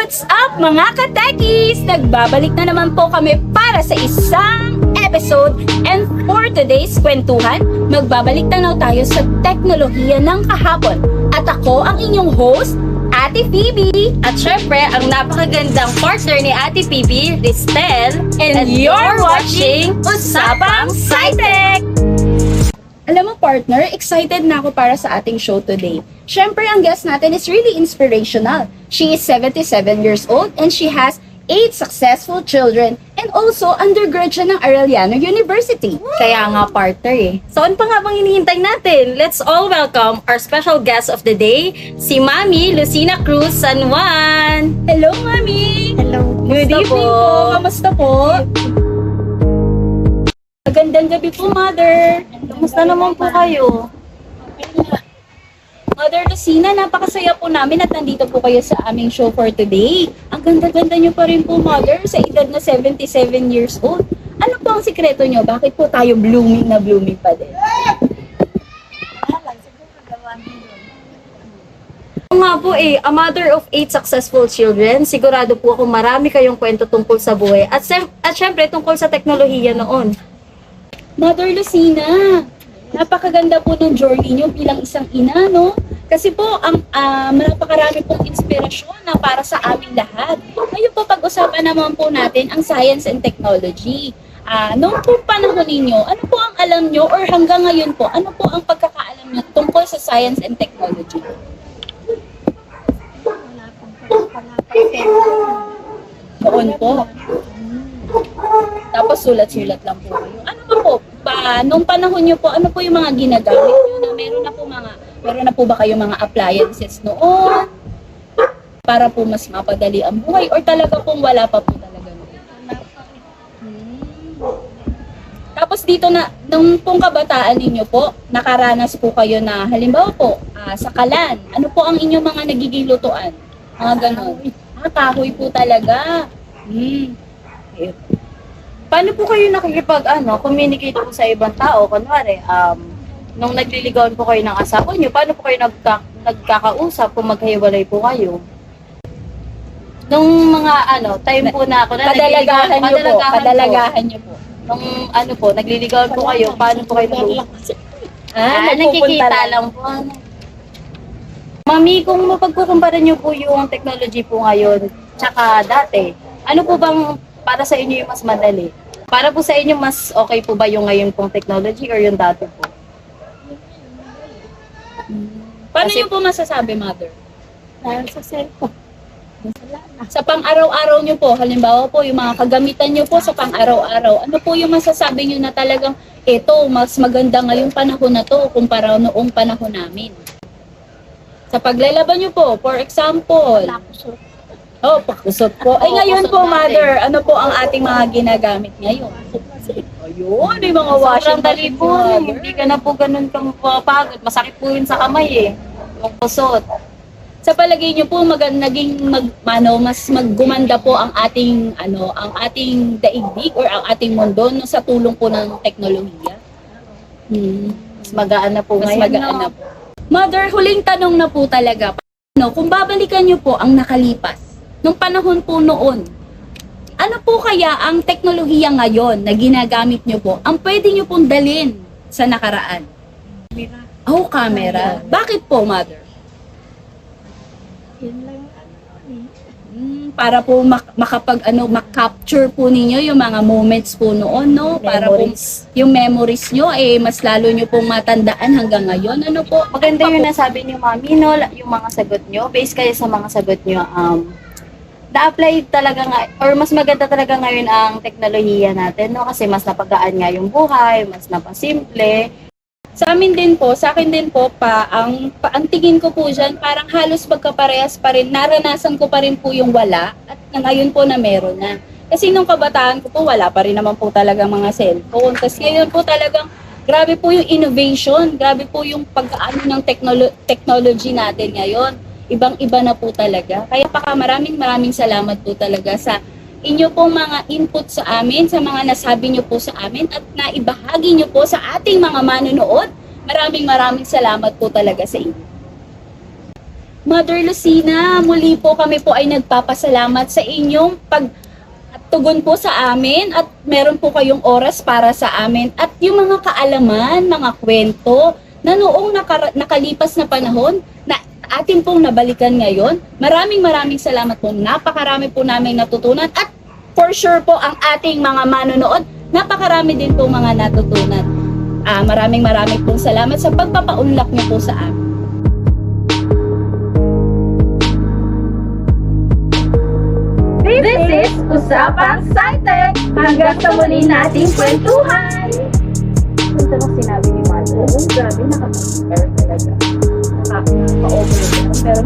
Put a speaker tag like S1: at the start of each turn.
S1: What's up mga katekis? Nagbabalik na naman po kami para sa isang episode, and for today's kwentuhan, magbabalik tanaw tayo sa teknolohiya ng kahapon. At ako ang inyong host, Ate Phoebe.
S2: At syempre, ang napakagandang partner ni Ate Phoebe, Ristel.
S1: And you're watching Usapang SciTech! Alam mo partner, excited na ako para sa ating show today. Syempre, ang guest natin is really inspirational. She is 77 years old and she has 8 successful children and also undergrad siya ng Arellano University.
S2: Kaya nga partner eh. So ano pa nga bang hinihintay natin? Let's all welcome our special guest of the day, si Mami Lucina Cruz San Juan.
S1: Hello, Mami!
S2: Hello.
S1: Good evening po! Kamusta po? Magandang gabi po, Mother!
S2: Kamusta naman po kayo?
S1: Mother Lucina, napakasaya po namin at nandito po kayo sa aming show for today. Ang ganda-ganda niyo pa rin po, Mother, sa edad na 77 years old. Ano po ang sikreto niyo? Bakit po tayo blooming na blooming pa din?
S2: Oo nga po eh, a mother of 8 successful children. Sigurado po ako marami kayong kwento tungkol sa buhay. At syempre tungkol sa teknolohiya noon.
S1: Mother Lucina, napakaganda po ng journey niyo bilang isang ina, no? Kasi po, napakarami pong inspirasyon na para sa aming lahat. Ngayon po, pag-usapan naman po natin ang science and technology. Noong po panahon ninyo, ano po ang alam nyo or hanggang ngayon po, ano po ang pagkakaalam nyo tungkol sa science and technology? Noon po. Tapos sulat-sulat lang po kayo. Ano ba po? Nung panahon nyo po, ano po yung mga ginagamit nyo na meron na po ba kayo mga appliances noon? Para po mas mapadali ang buhay or talaga pong wala pa po talaga noon? Tapos dito na, nung pong kabataan ninyo po, nakaranas po kayo na, halimbawa po, sa kalan, ano po ang inyong mga nagiging lutuan? Mga ganon. Kahoy po talaga.
S2: Paano po kayo communicate po sa ibang tao? Kunwari, nung nagliligawan po kayo ng asawa niyo, paano po kayo nagkakausap kung maghiwalay po kayo? Nung mga time po na ako na
S1: Kadalagahan niyo po.
S2: Nung nagliligawan po kayo, paano po kayo nag-uusap?
S1: Nagpupunta
S2: Nakikita lang po. Mami, kung mapagkukumpara niyo po yung technology po ngayon, tsaka dati, ano po bang para sa inyo yung mas madali? Para po sa inyo, mas okay po ba yung ngayon pong technology or yung dati po?
S1: Paano
S2: Kasi-
S1: niyo po masasabi, Mother?
S3: Dahil sa cellphone.
S1: Sa pang-araw-araw niyo po, halimbawa po, yung mga kagamitan niyo po sa pang-araw-araw, ano po yung masasabi niyo na talagang, mas maganda ngayong panahon na to kumpara noong panahon namin? Sa paglalaban niyo po, for example, pakusot po. Ay, ngayon po,
S2: kusot natin.
S1: Mother, ano po ang ating mga ginagamit ngayon? Ayun, yung mga washing
S2: Sobrang dali
S1: machine,
S2: po.
S1: Mother.
S2: Hindi ka na po ganun kang mapapagod. Masakit po yun sa kamay eh. Yung kusot.
S1: Sa palagay niyo po mas maggumanda po ang ating daigdig or ang ating mundo no, sa tulong po ng teknolohiya.
S2: Mas magaan na po
S1: Mas
S2: ngayon.
S1: magaan na po. Mother, huling tanong na po talaga. Kung babalikan niyo po ang nakalipas, nung panahon po noon, ano po kaya ang teknolohiya ngayon na ginagamit niyo po ang pwede niyo pong dalhin sa nakaraan? Camera. Bakit po, Mother?
S3: Yun lang
S1: Para po mak-capture po ninyo yung mga moments po noon, no? Para po
S2: Memories.
S1: yung memories nyo, mas lalo nyo pong matandaan hanggang ngayon. Ano po?
S2: Maganda yung nasabi niyo, Mami, no? Yung mga sagot niyo. Based kayo sa mga sagot niyo, na-apply talaga nga, or mas maganda talaga ngayon ang teknolohiya natin, no? Kasi mas napagaan nga yung buhay, mas napasimple.
S1: Sa akin din po, ang tingin ko po dyan, parang halos magkaparehas pa rin. Naranasan ko pa rin po yung wala at ngayon po na meron na. Kasi nung kabataan ko po, wala pa rin naman po talaga mga cellphone. Kasi ngayon po talagang grabe po yung innovation, grabe po yung pagkaano ng technology natin ngayon. Ibang-iba na po talaga. Kaya maraming salamat po talaga sa inyo pong mga input sa amin, sa mga nasabi nyo po sa amin at naibahagi nyo po sa ating mga manonood. Maraming salamat po talaga sa inyo. Mother Lucina, muli po kami po ay nagpapasalamat sa inyong pagtugon po sa amin at meron po kayong oras para sa amin at yung mga kaalaman, mga kwento na noong nakalipas na panahon na atin pong nabalikan ngayon. Maraming salamat po. Napakarami po namin natutunan at for sure po ang ating mga manonood, napakarami din po mga natutunan. Maraming pong salamat sa pagpapaunlak niyo po sa amin.
S3: This is Usapang Sci-Tech. Hanggang sa muli nating kwentuhan.
S1: Ito ang sinabi ni Mother. Oo, grabe, nakaka-compare talaga. Nakaka-over. Pero